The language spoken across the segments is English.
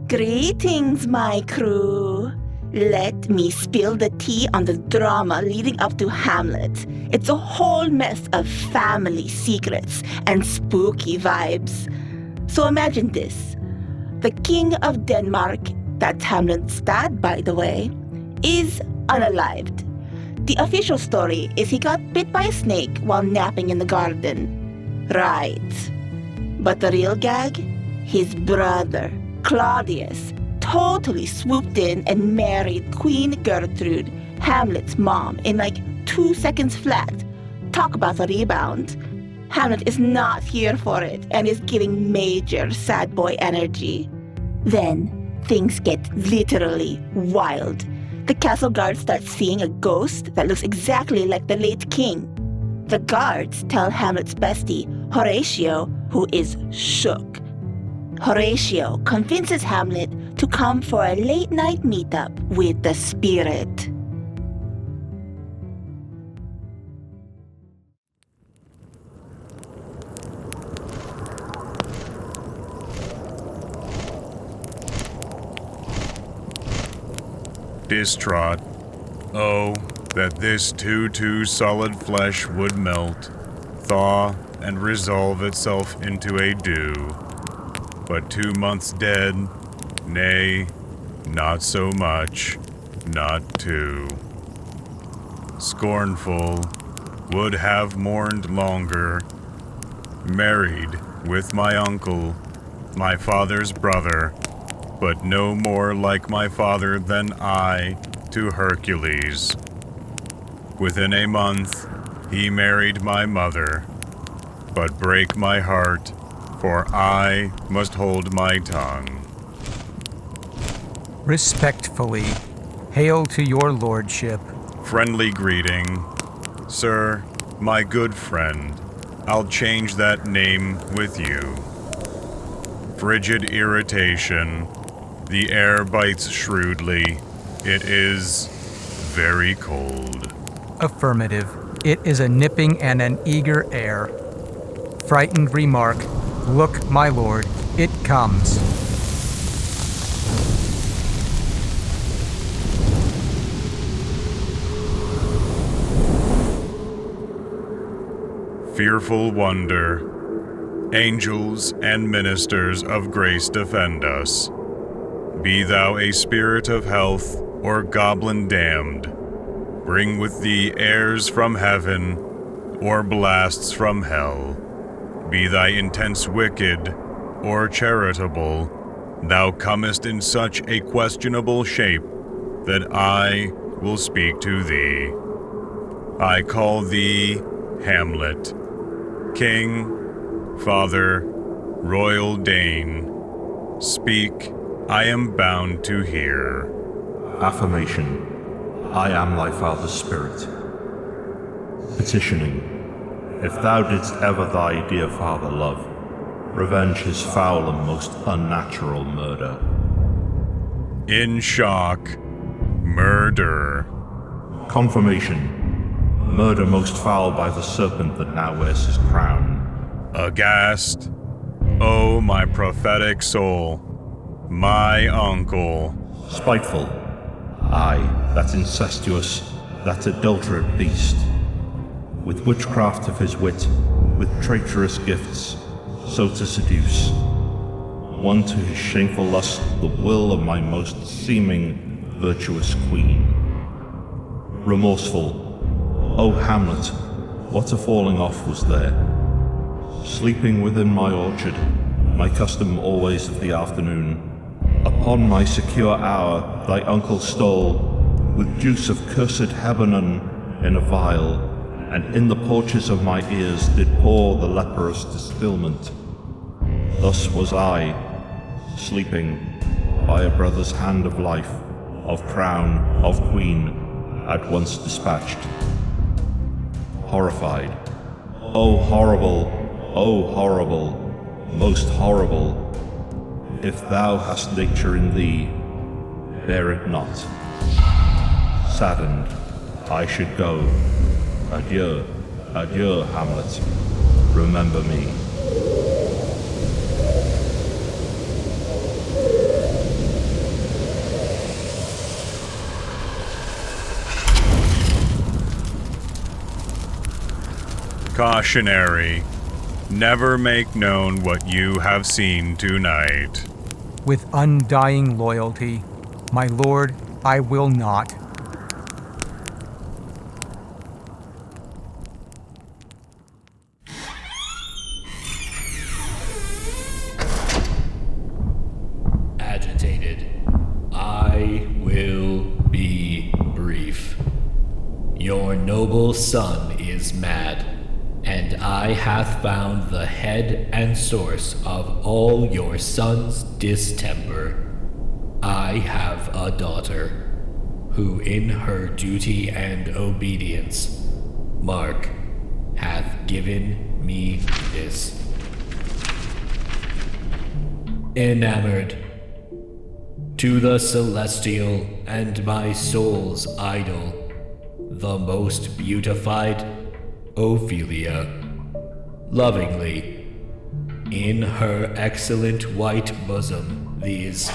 Greetings, my crew. Let me spill the tea on the drama leading up to Hamlet. It's a whole mess of family secrets and spooky vibes. So imagine this. The King of Denmark, that's Hamlet's dad, by the way, is unalived. The official story is he got bit by a snake while napping in the garden. Right. But the real gag? His brother, Claudius, totally swooped in and married Queen Gertrude, Hamlet's mom, in like 2 seconds flat. Talk about a rebound. Hamlet is not here for it and is giving major sad boy energy. Then things get literally wild. The castle guards start seeing a ghost that looks exactly like the late king. The guards tell Hamlet's bestie, Horatio, who is shook. Horatio convinces Hamlet to come for a late-night meetup with the spirit. Distraught. Oh, that this too solid flesh would melt, thaw, and resolve itself into a dew. But 2 months dead, nay, not so much, not 2. Scornful, would have mourned longer, married with my uncle, my father's brother, but no more like my father than I to Hercules. Within a month, he married my mother, but break my heart, for I must hold my tongue. Respectfully, hail to your lordship. Friendly greeting. Sir, my good friend, I'll change that name with you. Frigid irritation. The air bites shrewdly. It is very cold. Affirmative. It is a nipping and an eager air. Frightened remark. Look, my lord, it comes. Fearful wonder. Angels and ministers of grace defend us. Be thou a spirit of health or goblin damned. Bring with thee airs from heaven or blasts from hell. Be thy intense wicked or charitable, thou comest in such a questionable shape that I will speak to thee. I call thee Hamlet, King, Father, Royal Dane. Speak, I am bound to hear. Affirmation. I am thy father's spirit. Petitioning. If thou didst ever thy dear father love, revenge his foul and most unnatural murder. In shock, murder. Confirmation. Murder most foul by the serpent that now wears his crown. Aghast. Oh, my prophetic soul, my uncle. Spiteful. Aye, that incestuous, that adulterate beast. With witchcraft of his wit, with traitorous gifts, so to seduce. Won to his shameful lust the will of my most seeming virtuous queen. Remorseful. O Hamlet, what a falling off was there. Sleeping within my orchard, my custom always of the afternoon. Upon my secure hour thy uncle stole, with juice of cursed Habanon in a vial, and in the porches of my ears did pour the leprous distilment. Thus was I, sleeping, by a brother's hand of life, of crown, of queen, at once dispatched. Horrified. O horrible, most horrible. If thou hast nature in thee, bear it not. Saddened, I should go. Adieu, adieu, Hamlet. Remember me. Cautionary. Never make known what you have seen tonight. With undying loyalty, my lord, I will not. Agitated. I will be brief. Your noble son is mad, and I hath found the head and source of all your son's distemper. I have a daughter, who in her duty and obedience, mark, hath given me this. Enamored, to the celestial and my soul's idol, the most beautified Ophelia, lovingly, in her excellent white bosom, these.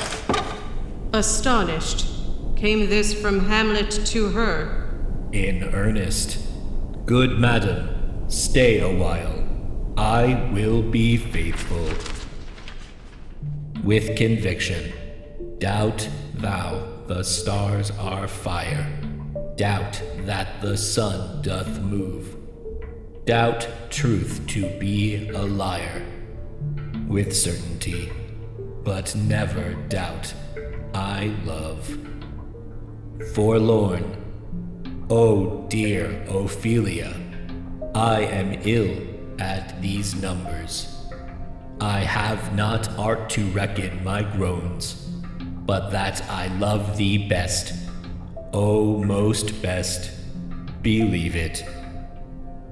Astonished, came this from Hamlet to her. In earnest, good madam, stay a while. I will be faithful. With conviction, doubt thou the stars are fire. Doubt that the sun doth move. Doubt truth to be a liar. With certainty, but never doubt I love. Forlorn, oh dear Ophelia, I am ill at these numbers. I have not art to reckon my groans, but that I love thee best, O most best, believe it.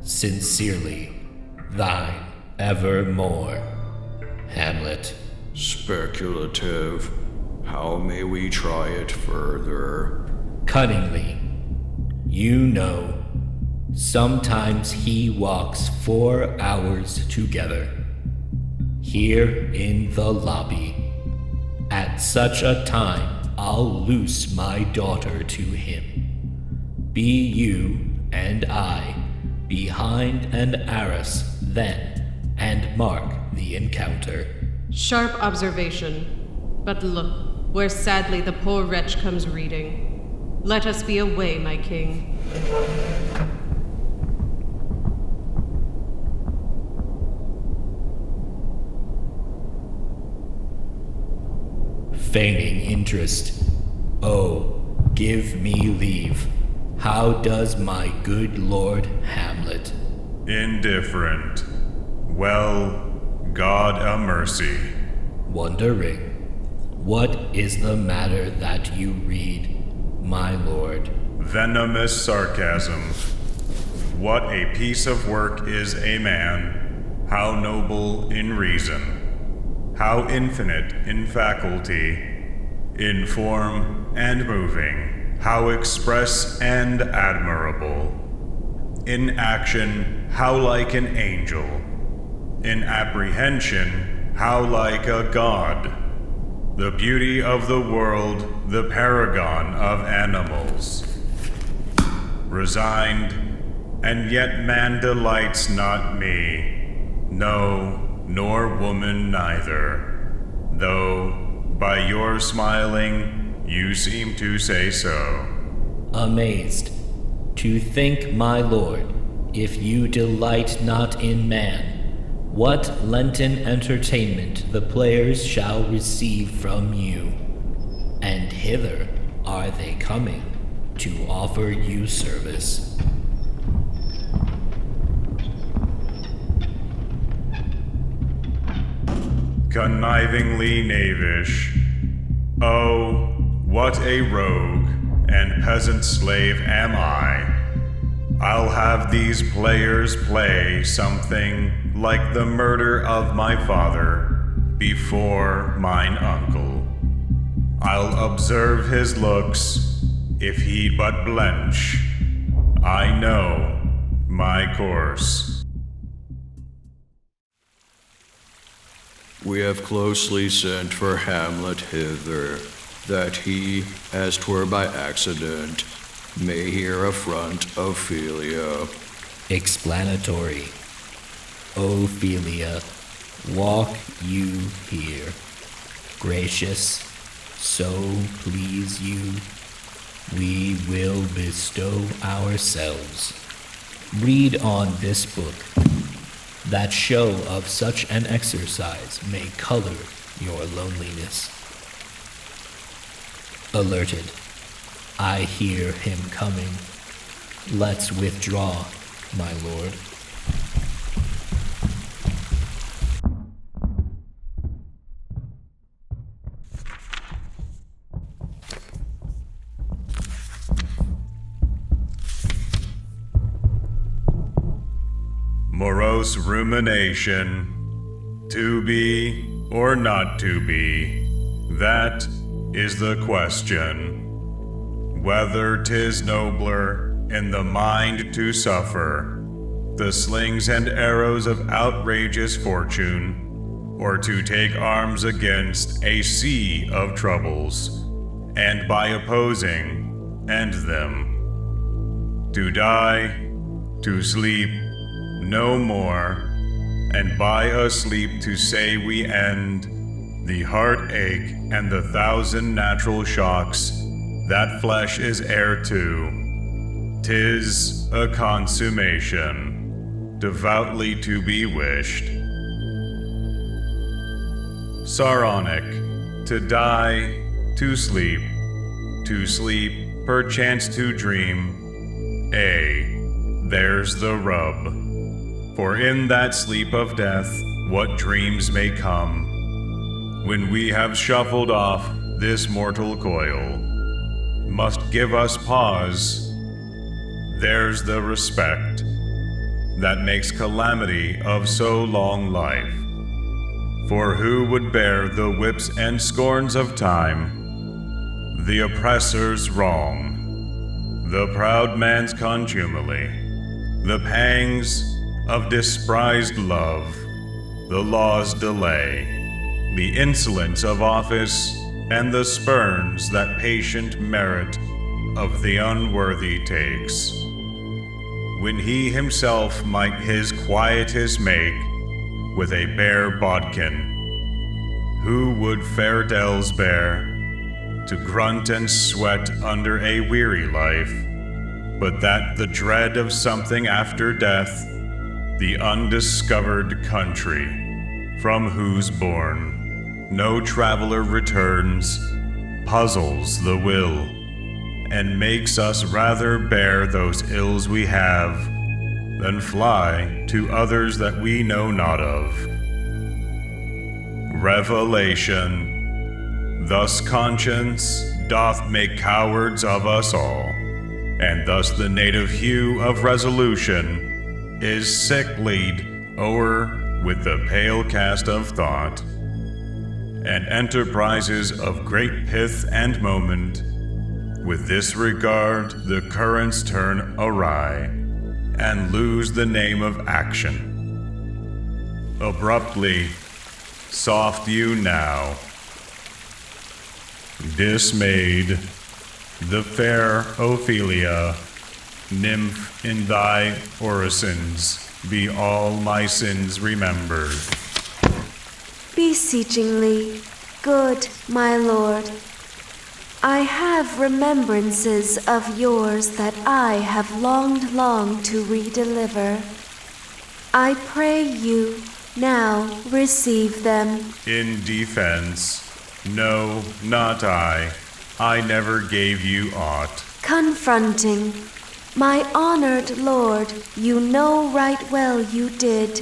Sincerely, thine evermore, Hamlet. Speculative. How may we try it further? Cunningly, you know, sometimes he walks 4 hours together, here in the lobby. At such a time, I'll loose my daughter to him. Be you and I behind an arras then, and mark the encounter. Sharp observation. But look, where sadly the poor wretch comes reading. Let us be away, my king. Feigning interest. Oh, give me leave. How does my good lord Hamlet? Indifferent. Well, God a mercy. Wondering. What is the matter that you read, my lord? Venomous sarcasm. What a piece of work is a man, how noble in reason, how infinite in faculty, in form and moving, how express and admirable, in action how like an angel, in apprehension how like a god, the beauty of the world, the paragon of animals. Resigned, and yet man delights not me, no, nor woman neither, though by your smiling you seem to say so. Amazed, to think, my lord, if you delight not in man, what Lenten entertainment the players shall receive from you. And hither are they coming to offer you service. Connivingly knavish. Oh, what a rogue and peasant slave am I. I'll have these players play something like the murder of my father before mine uncle. I'll observe his looks, if he but blench. I know my course. We have closely sent for Hamlet hither, that he, as 'twere by accident, may here affront Ophelia. Explanatory. Ophelia, walk you here. Gracious, so please you, we will bestow ourselves. Read on this book, that show of such an exercise may color your loneliness. Alerted, I hear him coming. Let's withdraw, my lord. Morose rumination, to be or not to be, that is the question. Whether 'tis nobler in the mind to suffer the slings and arrows of outrageous fortune, or to take arms against a sea of troubles, and by opposing end them. To die, to sleep, no more, and by a sleep to say we end the heartache and the thousand natural shocks that flesh is heir to. 'Tis a consummation, devoutly to be wished. Saronic, to die, to sleep perchance to dream. There's the rub. For in that sleep of death, what dreams may come, when we have shuffled off this mortal coil, must give us pause. There's the respect that makes calamity of so long life. For who would bear the whips and scorns of time, the oppressor's wrong, the proud man's contumely, the pangs of despised love, the law's delay, the insolence of office, and the spurns that patient merit of the unworthy takes. When he himself might his quietus make with a bare bodkin, who would fair dells bear to grunt and sweat under a weary life, but that the dread of something after death, the undiscovered country, from whose bourne no traveler returns, puzzles the will, and makes us rather bear those ills we have, than fly to others that we know not of. Revelation. Thus conscience doth make cowards of us all, and thus the native hue of resolution is sicklied o'er with the pale cast of thought, and enterprises of great pith and moment, with this regard the currents turn awry, and lose the name of action. Abruptly, soft you now, dismayed, the fair Ophelia, nymph in thy orisons, be all my sins remembered. Beseechingly, good my lord, I have remembrances of yours that I have longed to redeliver. I pray you now receive them. In defense, no, not I never gave you aught. Confronting, my honored lord, you know right well you did,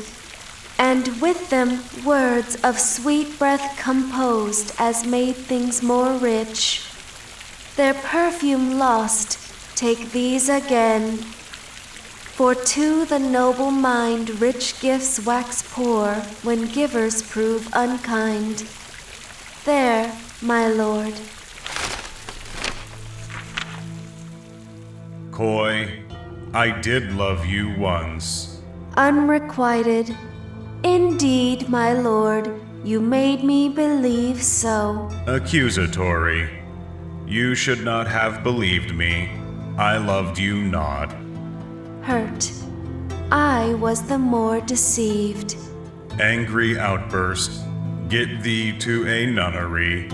and with them words of sweet breath composed as made things more rich. Their perfume lost, take these again. For to the noble mind rich gifts wax poor when givers prove unkind. There, my lord. Coy, I did love you once. Unrequited. Indeed, my lord, you made me believe so. Accusatory. You should not have believed me. I loved you not. Hurt. I was the more deceived. Angry outburst, get thee to a nunnery.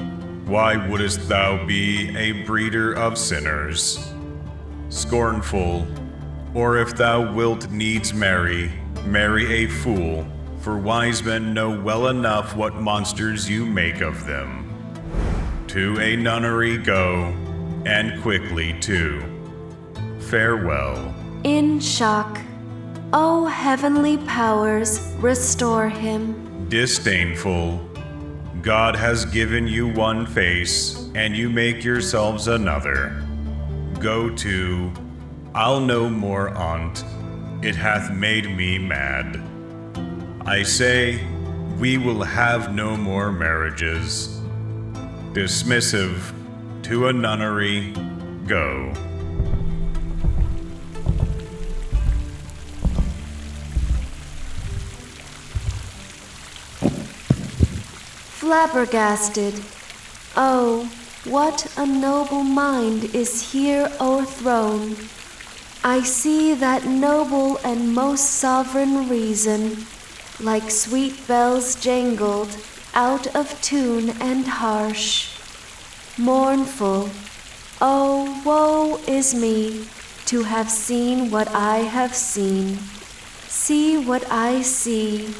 Why wouldst thou be a breeder of sinners? Scornful, or if thou wilt needs marry a fool, for wise men know well enough what monsters you make of them. To a nunnery go, and quickly too. Farewell. In shock, O heavenly powers, restore him. Disdainful, God has given you one face, and you make yourselves another. Go to, I'll no more on't, it hath made me mad. I say, we will have no more marriages. Dismissive, to a nunnery, go. Flabbergasted. Oh, what a noble mind is here o'erthrown. I see that noble and most sovereign reason, like sweet bells jangled, out of tune and harsh. Mournful, oh, woe is me, to have seen what I have seen. See what I see.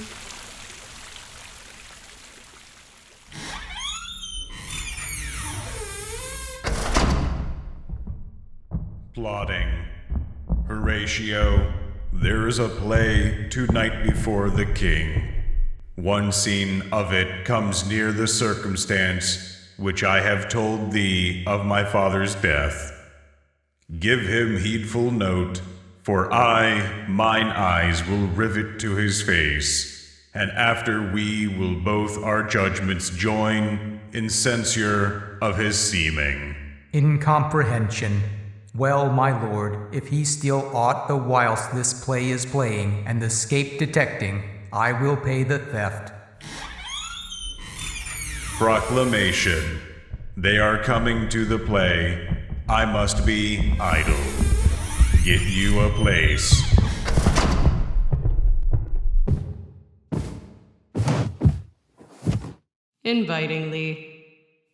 Plotting. Horatio, there is a play tonight before the king. One scene of it comes near the circumstance which I have told thee of my father's death. Give him heedful note, for mine eyes will rivet to his face, and after we will both our judgments join in censure of his seeming. Incomprehension. Well, my lord, if he steal aught the whilst this play is playing, and the scape detecting, I will pay the theft. Proclamation. They are coming to the play. I must be idle. Get you a place. Invitingly.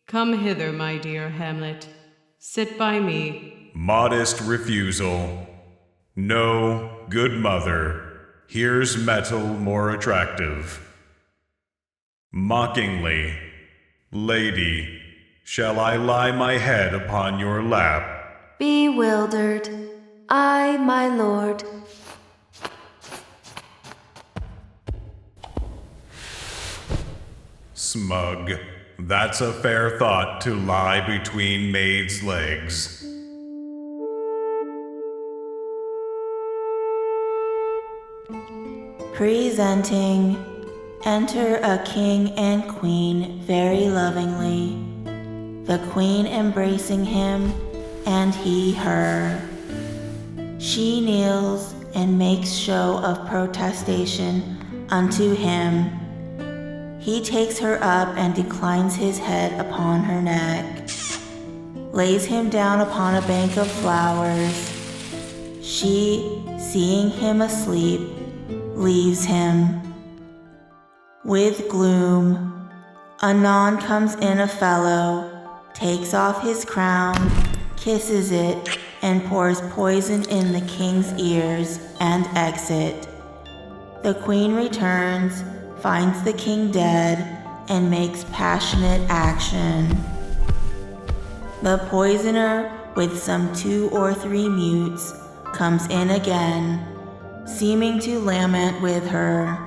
Come hither, my dear Hamlet. Sit by me. Modest refusal. No, good mother, here's metal more attractive. Mockingly, lady, shall I lie my head upon your lap? Bewildered, I, my lord. Smug, that's a fair thought to lie between maids' legs. Presenting, enter a king and queen very lovingly, the queen embracing him and he her. She kneels and makes show of protestation unto him. He takes her up and declines his head upon her neck, lays him down upon a bank of flowers. She, seeing him asleep, leaves him. With gloom, anon comes in a fellow, takes off his crown, kisses it, and pours poison in the king's ears, and exit. The queen returns, finds the king dead, and makes passionate action. The poisoner, with some 2 or 3 mutes, comes in again, seeming to lament with her.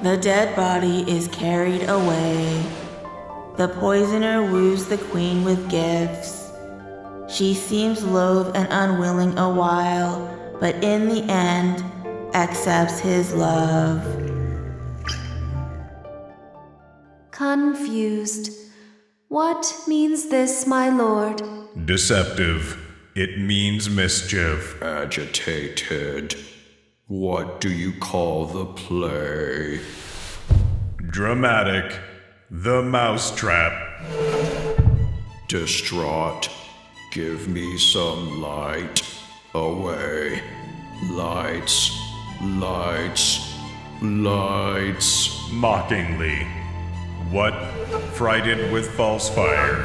The dead body is carried away. The poisoner woos the queen with gifts. She seems loath and unwilling a while, but in the end accepts his love. Confused. What means this, my lord? Deceptive. It means mischief. Agitated. What do you call the play? Dramatic. The mousetrap. Distraught. Give me some light. Away. Lights, lights, lights. Mockingly. What? Frighted with false fire.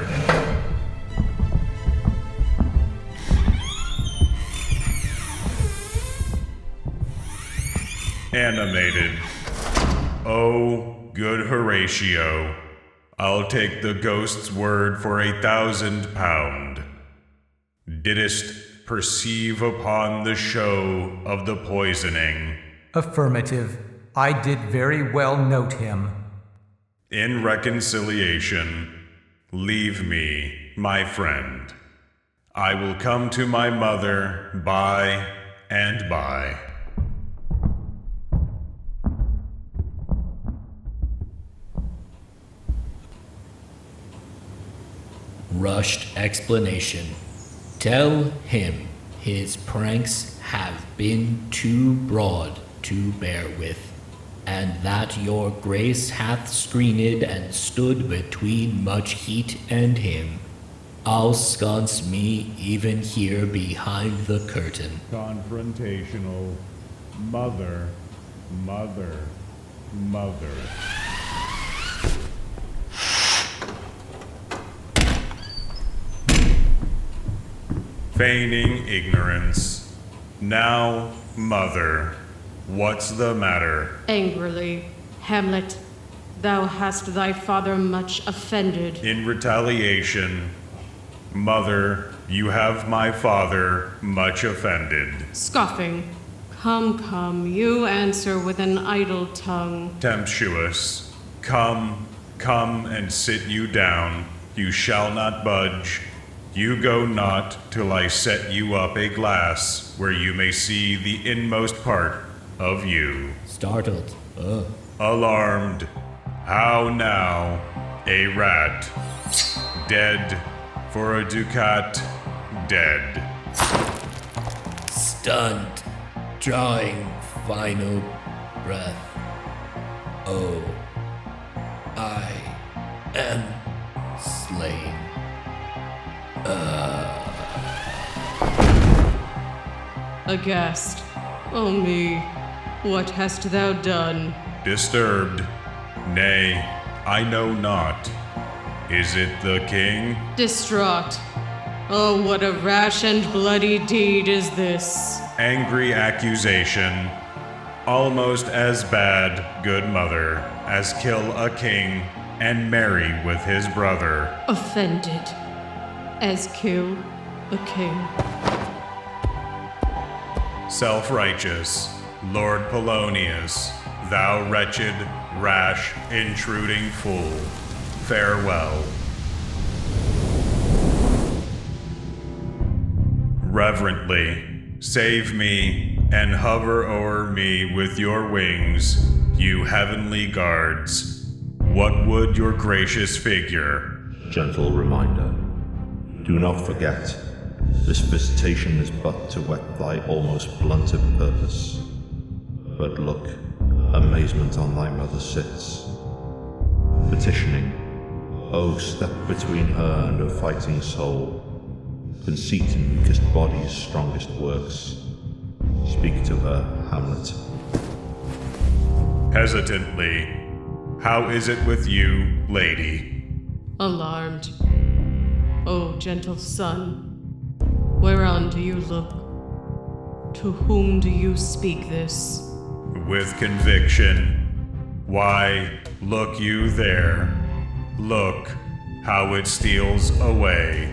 Animated. Oh, good Horatio, I'll take the ghost's word for 1,000 pound. Didst perceive upon the show of the poisoning? Affirmative. I did very well note him. In reconciliation, leave me, my friend. I will come to my mother by and by. Rushed explanation. Tell him his pranks have been too broad to bear with, and that your grace hath screened and stood between much heat and him. I'll sconce me even here behind the curtain. Confrontational. Mother, mother, mother. Feigning ignorance. Now, mother, what's the matter? Angrily, Hamlet, thou hast thy father much offended. In retaliation, mother, you have my father much offended. Scoffing. Come, you answer with an idle tongue. Tempestuous. Come and sit you down. You shall not budge. You go not till I set you up a glass where you may see the inmost part of you. Startled. Alarmed. How now? A rat. Dead for a ducat. Dead. Stunned. Drawing final breath. Oh, I am slain. Aghast. Oh me, what hast thou done? Disturbed. Nay, I know not. Is it the king? Distraught. Oh, what a rash and bloody deed is this. Angry accusation. Almost as bad, good mother, as kill a king and marry with his brother. Offended. As kill a king. Self-righteous, Lord Polonius, thou wretched, rash, intruding fool, farewell. Reverently, save me and hover o'er me with your wings, you heavenly guards. What would your gracious figure? Gentle reminder. Do not forget, this visitation is but to whet thy almost blunted purpose. But look, amazement on thy mother sits, petitioning. Oh, step between her and her fighting soul. Conceit in weakest body's strongest works. Speak to her, Hamlet. Hesitantly, how is it with you, lady? Alarmed. O gentle son, whereon do you look? To whom do you speak this? With conviction. Why, look you there. Look how it steals away.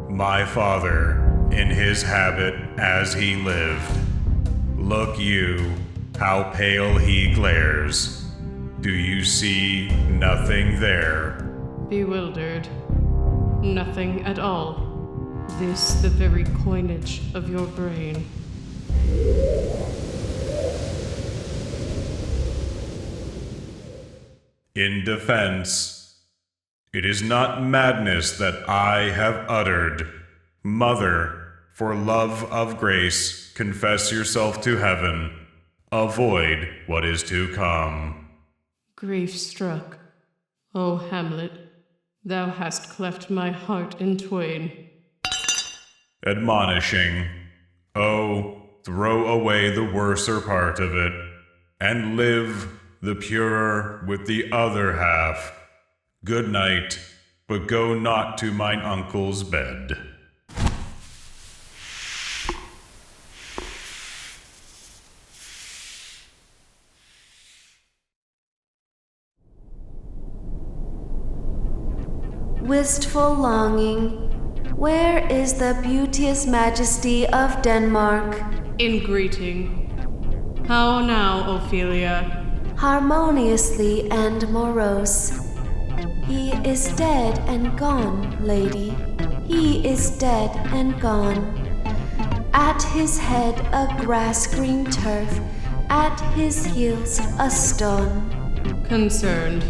My father, in his habit as he lived. Look you, how pale he glares. Do you see nothing there? Bewildered. Nothing at all. This the very coinage of your brain. In defense, it is not madness that I have uttered. Mother, for love of grace, confess yourself to heaven. Avoid what is to come. Grief struck. O Hamlet, thou hast cleft my heart in twain. Admonishing. Oh, throw away the worser part of it, and live the purer with the other half. Good night, but go not to mine uncle's bed. Wistful longing, where is the beauteous majesty of Denmark? In greeting. How now, Ophelia? Harmoniously and morose. He is dead and gone, lady. He is dead and gone. At his head a grass-green turf, at his heels a stone. Concerned.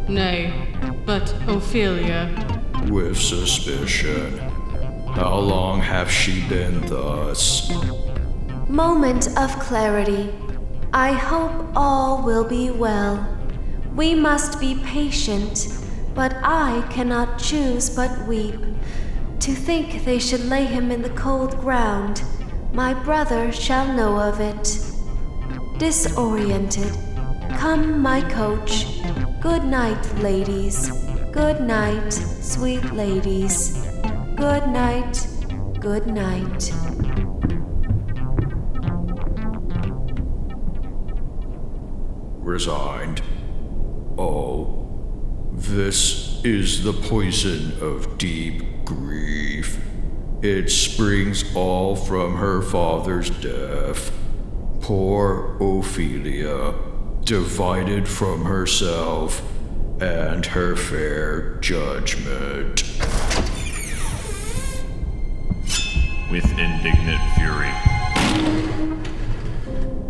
Nay, but Ophelia. With suspicion. How long have she been thus? Moment of clarity. I hope all will be well. We must be patient, but I cannot choose but weep. To think they should lay him in the cold ground, my brother shall know of it. Disoriented, come my coach. Good night, ladies. Good night, sweet ladies. Good night, good night. Resigned. Oh, this is the poison of deep grief. It springs all from her father's death. Poor Ophelia, divided from herself and her fair judgment. With indignant fury.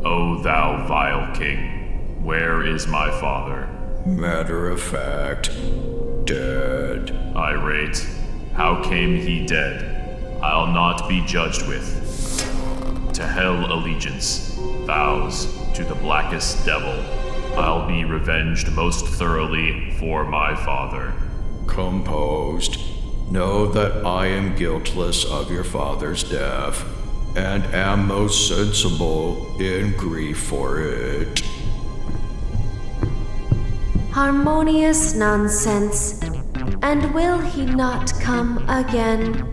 O thou vile king, where is my father? Matter of fact, dead. Irate, how came he dead? I'll not be judged with. To hell allegiance, vows to the blackest devil. I'll be revenged most thoroughly for my father. Composed. Know that I am guiltless of your father's death, and am most sensible in grief for it. Harmonious nonsense. And will he not come again?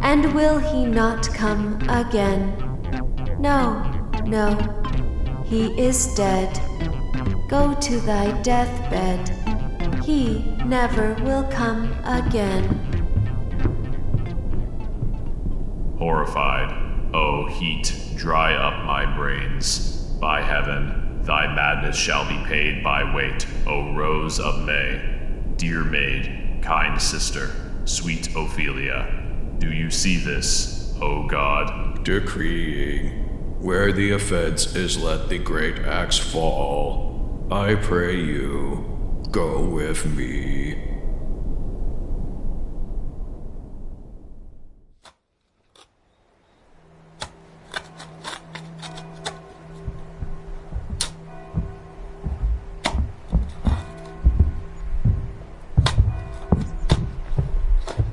And will he not come again? No, no, he is dead. Go to thy deathbed. He never will come again. Horrified, O heat, dry up my brains. By heaven, thy madness shall be paid by weight, O Rose of May. Dear maid, kind sister, sweet Ophelia, do you see this, O God? Decreeing, where the offense is let the great axe fall. I pray you, go with me.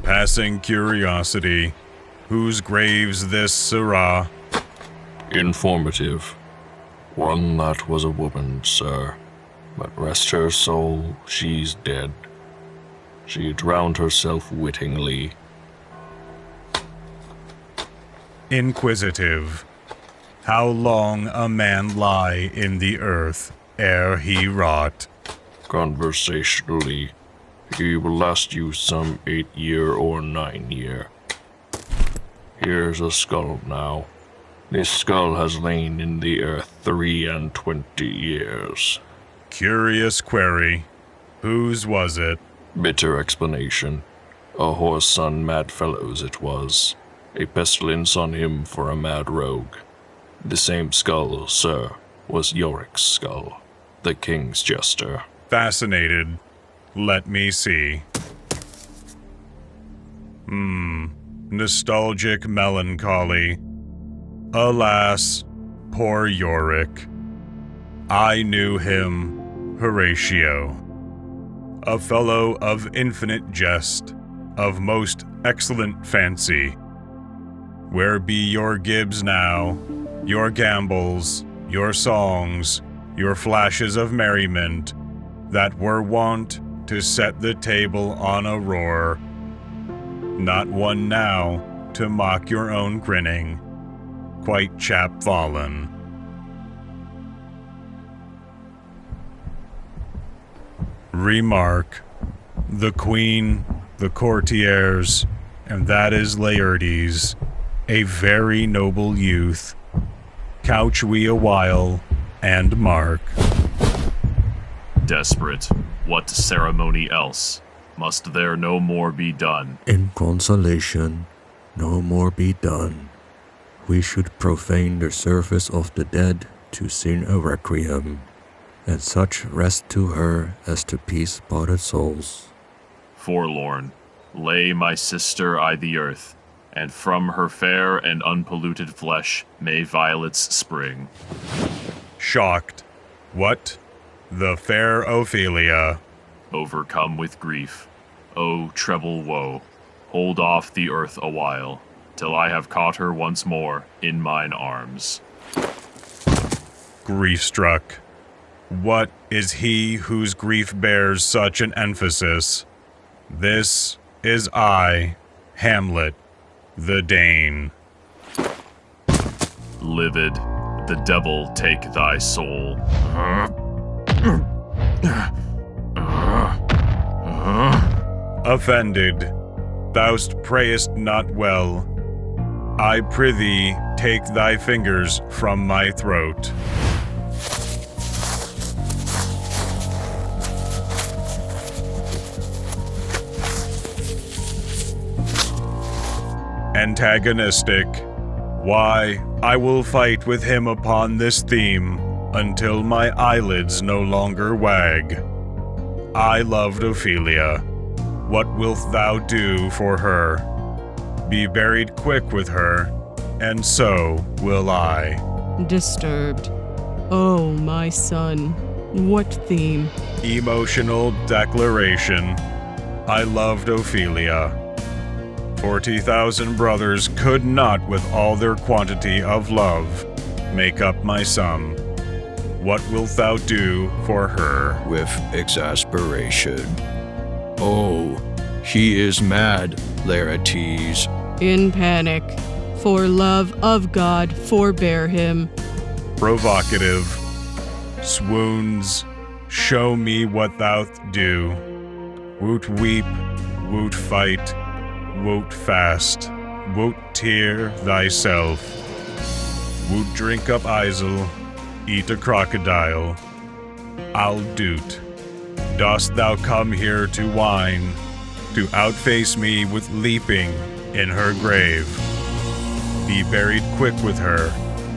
Passing curiosity, whose grave's this, sirrah? Informative. One that was a woman, sir. But rest her soul, she's dead. She drowned herself wittingly. Inquisitive. How long a man lie in the earth ere he rot? Conversationally, he will last you some 8 year or 9 year. Here's a skull now. This skull has lain in the earth 23 years. Curious query. Whose was it? Bitter explanation. A horse on mad fellows it was. A pestilence on him for a mad rogue. The same skull, sir, was Yorick's skull, the king's jester. Fascinated. Let me see. Nostalgic melancholy. Alas, poor Yorick. I knew him, Horatio. A fellow of infinite jest, of most excellent fancy. Where be your gibes now, your gambols, your songs, your flashes of merriment, that were wont to set the table on a roar? Not one now to mock your own grinning, quite chapfallen. Remark, the queen, the courtiers, and that is Laertes, a very noble youth. Couch we a while, and mark. Desperate, what ceremony else? Must there no more be done? In consolation, no more be done. We should profane the service of the dead to sing a requiem, and such rest to her as to peace-spotted souls. Forlorn, lay my sister I the earth, and from her fair and unpolluted flesh may violets spring. Shocked. What? The fair Ophelia. Overcome with grief, O treble woe, hold off the earth a while, till I have caught her once more in mine arms. Grief-struck. What is he whose grief bears such an emphasis? This is I, Hamlet, the Dane. Livid, the devil take thy soul. Offended, thou'st prayest not well. I prithee, take thy fingers from my throat. Antagonistic. Why, I will fight with him upon this theme until my eyelids no longer wag. I loved Ophelia. What wilt thou do for her? Be buried quick with her, and so will I. Disturbed. Oh, my son. What theme? Emotional declaration. I loved Ophelia. 40,000 brothers could not, with all their quantity of love, make up my sum. What wilt thou do for her? With exasperation. Oh, he is mad, Laertes. In panic. For love of God, forbear him. Provocative. Swoons, show me what thou'lt do. Woot weep, woot fight, woot fast, woot tear thyself. Woot drink up Isel, eat a crocodile. I'll do't. Dost thou come here to whine, to outface me with leaping in her grave? Be buried quick with her,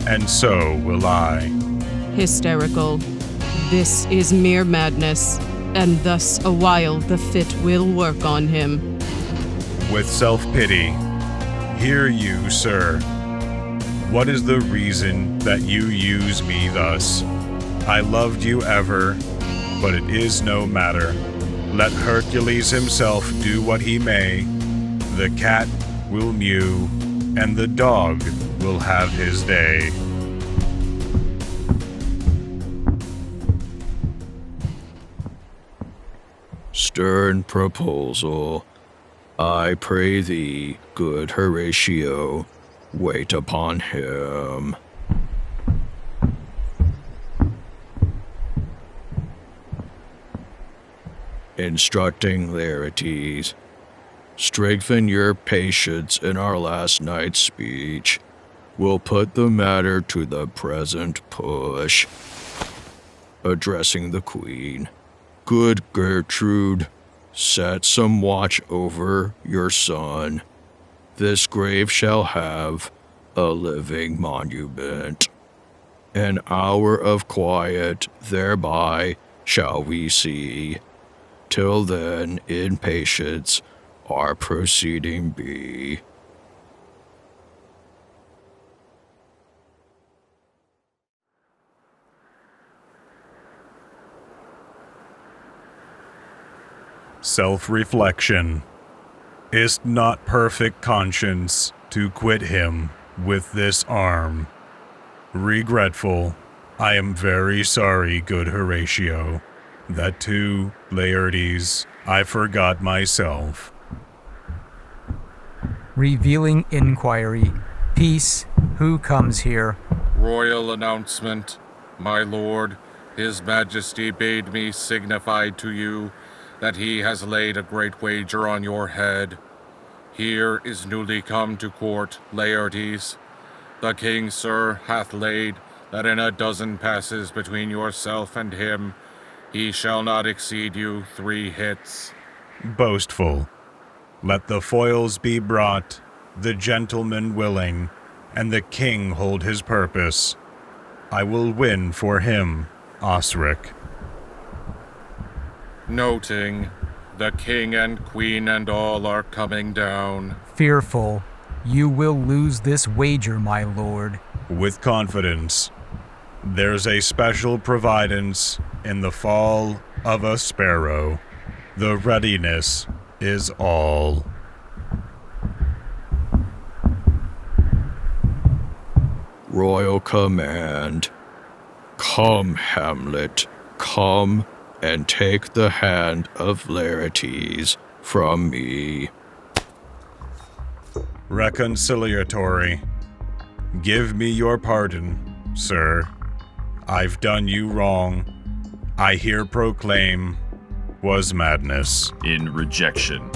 and so will I. Hysterical. This is mere madness, and thus a while the fit will work on him. With self-pity, hear you, sir. What is the reason that you use me thus? I loved you ever, but it is no matter. Let Hercules himself do what he may. The cat will mew, and the dog will have his day. Stern proposal. I pray thee, good Horatio, wait upon him. Instructing Laertes. Strengthen your patience in our last night's speech. We'll put the matter to the present push. Addressing the queen. Good Gertrude, set some watch over your son. This grave shall have a living monument. An hour of quiet thereby shall we see. Till then, in patience, our proceeding be. Self-reflection. Is't not perfect conscience to quit him with this arm. Regretful, I am very sorry, good Horatio, that to Laertes I forgot myself. Revealing inquiry. Peace. Who comes here? Royal announcement. My lord, his majesty bade me signify to you that he has laid a great wager on your head. Here is newly come to court Laertes. The king, sir, hath laid that in a dozen passes between yourself and him, he shall not exceed you 3 hits. Boastful. Let the foils be brought, the gentleman willing, and the king hold his purpose. I will win for him, Osric. Noting, the king and queen and all are coming down. Fearful. You will lose this wager, my lord. With confidence. There's a special providence in the fall of a sparrow. The readiness is all. Royal command. Come, Hamlet, come and take the hand of Laertes from me. Reconciliatory. Give me your pardon, sir. I've done you wrong. I here proclaim was madness. In rejection,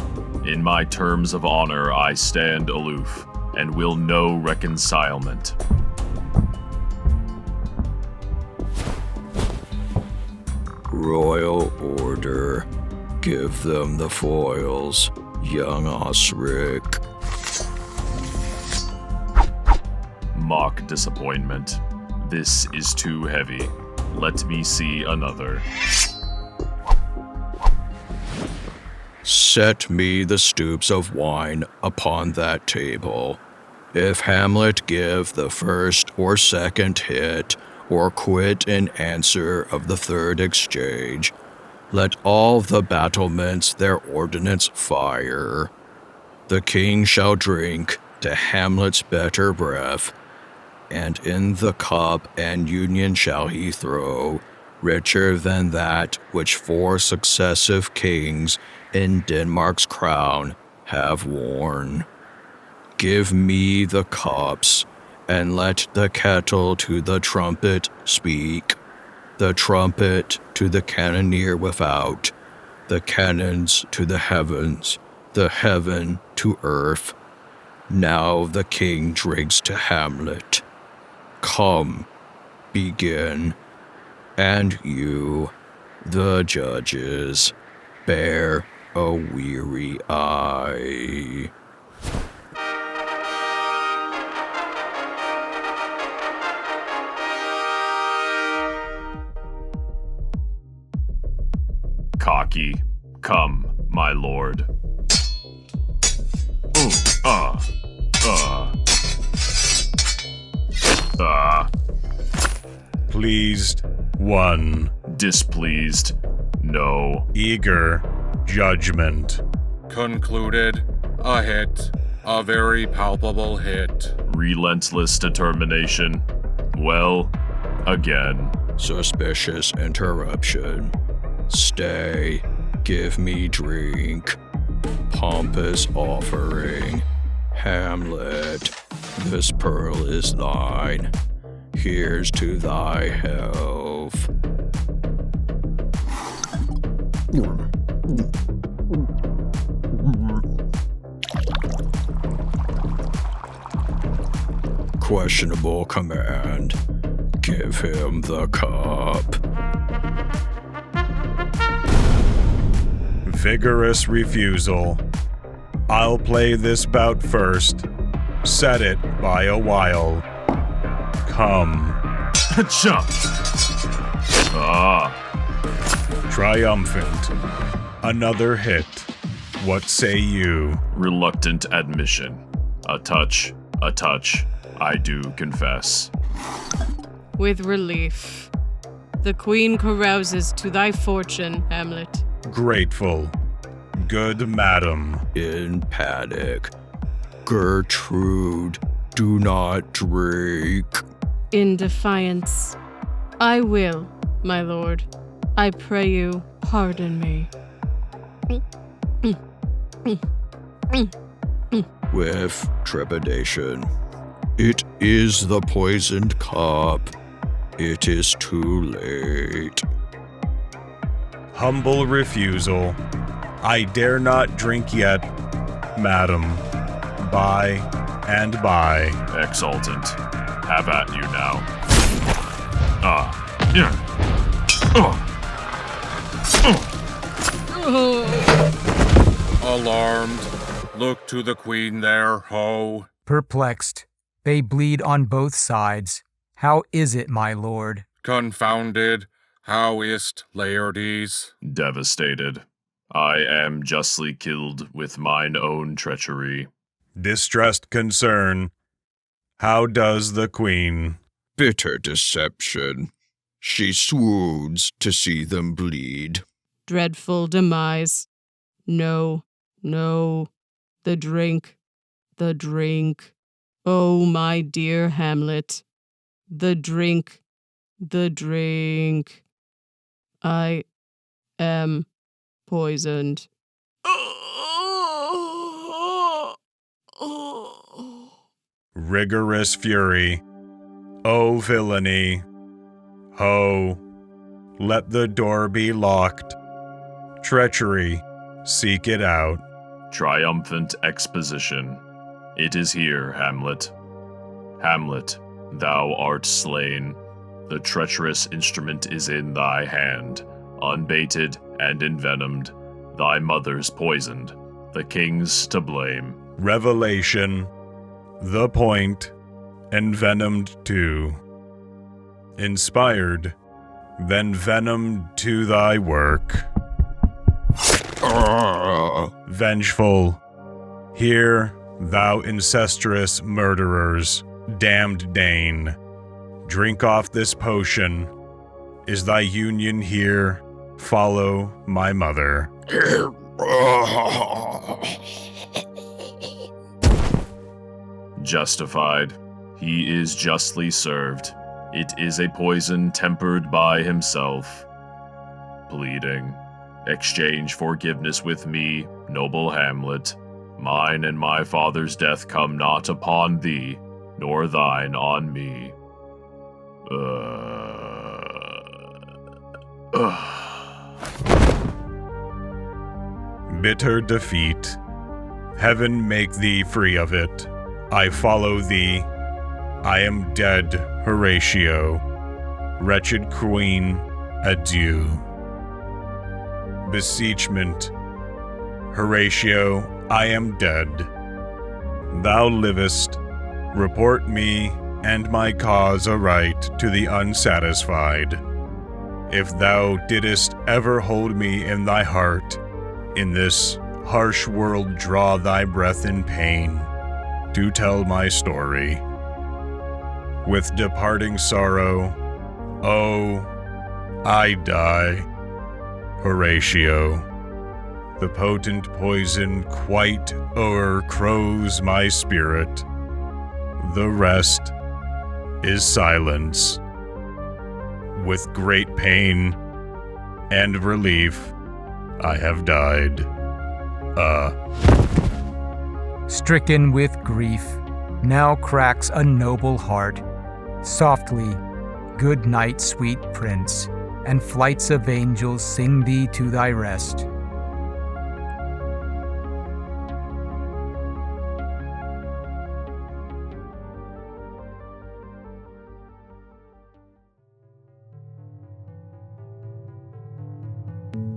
in my terms of honor I stand aloof, and will know reconcilement. Royal order. Give them the foils, young Osric. Mock disappointment. This is too heavy. Let me see another. Set me the stoups of wine upon that table. If Hamlet give the first or second hit, or quit in answer of the third exchange, let all the battlements their ordnance fire. The king shall drink to Hamlet's better breath, and in the cup and union shall he throw, richer than that which 4 successive kings in Denmark's crown have worn. Give me the cups, and let the kettle to the trumpet speak, the trumpet to the cannoneer without, the cannons to the heavens, the heaven to earth. Now the king drinks to Hamlet. Come, begin, and you, the judges, bear a weary eye. Cocky, come, my lord. Pleased, 1. Displeased, no. Eager, judgment. Concluded, a hit, a very palpable hit. Relentless determination, well, again. Suspicious interruption. Stay, give me drink. Pompous offering. Hamlet, this pearl is thine. Here's to thy health. Questionable command. Give him the cup. Vigorous refusal. I'll play this bout first. Set it by a while. Come. Jump. Triumphant. Another hit. What say you? Reluctant admission. A touch, I do confess. With relief. The queen carouses to thy fortune, Hamlet. Grateful. Good madam. In panic. Gertrude, do not drink. In defiance, I will, my lord. I pray you, pardon me. With trepidation. It is the poisoned cup. It is too late. Humble refusal. I dare not drink yet, madam. By and by. Exultant. Have at you now. Alarmed, look to the queen there, ho. Perplexed, they bleed on both sides. How is it, my lord? Confounded, how is't, Laertes? Devastated. I am justly killed with mine own treachery. Distressed concern. How does the queen? Bitter deception. She swoons to see them bleed. Dreadful demise. No, no. The drink, the drink. Oh, my dear Hamlet. The drink, the drink. I am poisoned. Rigorous fury. O villainy. Ho. Let the door be locked. Treachery. Seek it out. Triumphant exposition. It is here, Hamlet. Hamlet, thou art slain. The treacherous instrument is in thy hand, unbaited and envenomed. Thy mother's poisoned, the king's to blame. Revelation. The point. Envenomed too. Inspired. Then venomed to thy work. Vengeful. Hear, thou incestuous murderers, damned Dane. Drink off this potion. Is thy union here? Follow my mother. Justified. He is justly served. It is a poison tempered by himself. Pleading. Exchange forgiveness with me, noble Hamlet. Mine and my father's death come not upon thee, nor thine on me. Bitter defeat. Heaven make thee free of it. I follow thee. I am dead, Horatio. Wretched queen, adieu. Beseechment. Horatio, I am dead. Thou livest. Report me and my cause aright to the unsatisfied. If thou didst ever hold me in thy heart, in this harsh world draw thy breath in pain, do tell my story. With departing sorrow, oh, I die. Horatio, the potent poison quite o'ercrows my spirit. The rest is silence. With great pain and relief, I have died. Stricken with grief, now cracks a noble heart. Softly, good night, sweet prince, and flights of angels sing thee to thy rest.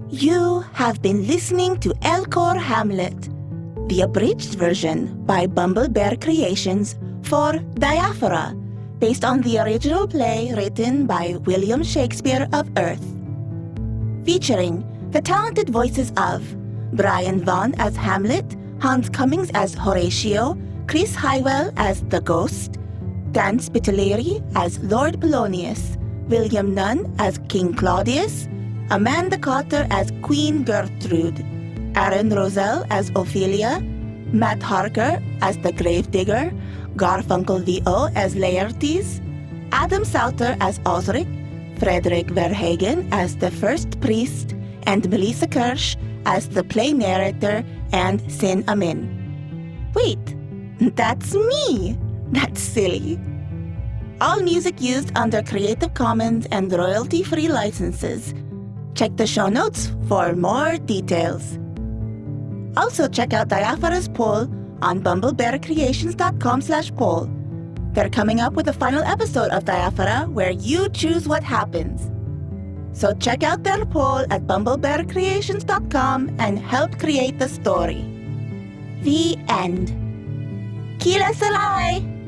You have been listening to Elcor Hamlet, the abridged version by Bumble Bear Creations for Diaphora, based on the original play written by William Shakespeare of Earth. Featuring the talented voices of Brian Vaughn as Hamlet, Hans Cummings as Horatio, Chris Highwell as the Ghost, Dan Spitaliere as Lord Polonius, William Nunn as King Claudius, Amanda Cotter as Queen Gertrude, Aryn Rozelle as Ophelia, Matt Harker as the Gravedigger, GarfunkelVO as Laertes, Adam Sauter as Osric, Frederick Verhagen as the First Priest, and Melissa Kirsch as the play narrator and Sin Amin. Wait, that's me! That's silly. All music used under Creative Commons and royalty-free licenses. Check the show notes for more details. Also check out Diaphora's poll on bumblebearcreations.com/poll. They're coming up with a final episode of Diaphora where you choose what happens. So check out their poll at bumblebearcreations.com and help create the story. The end. Kila Salai!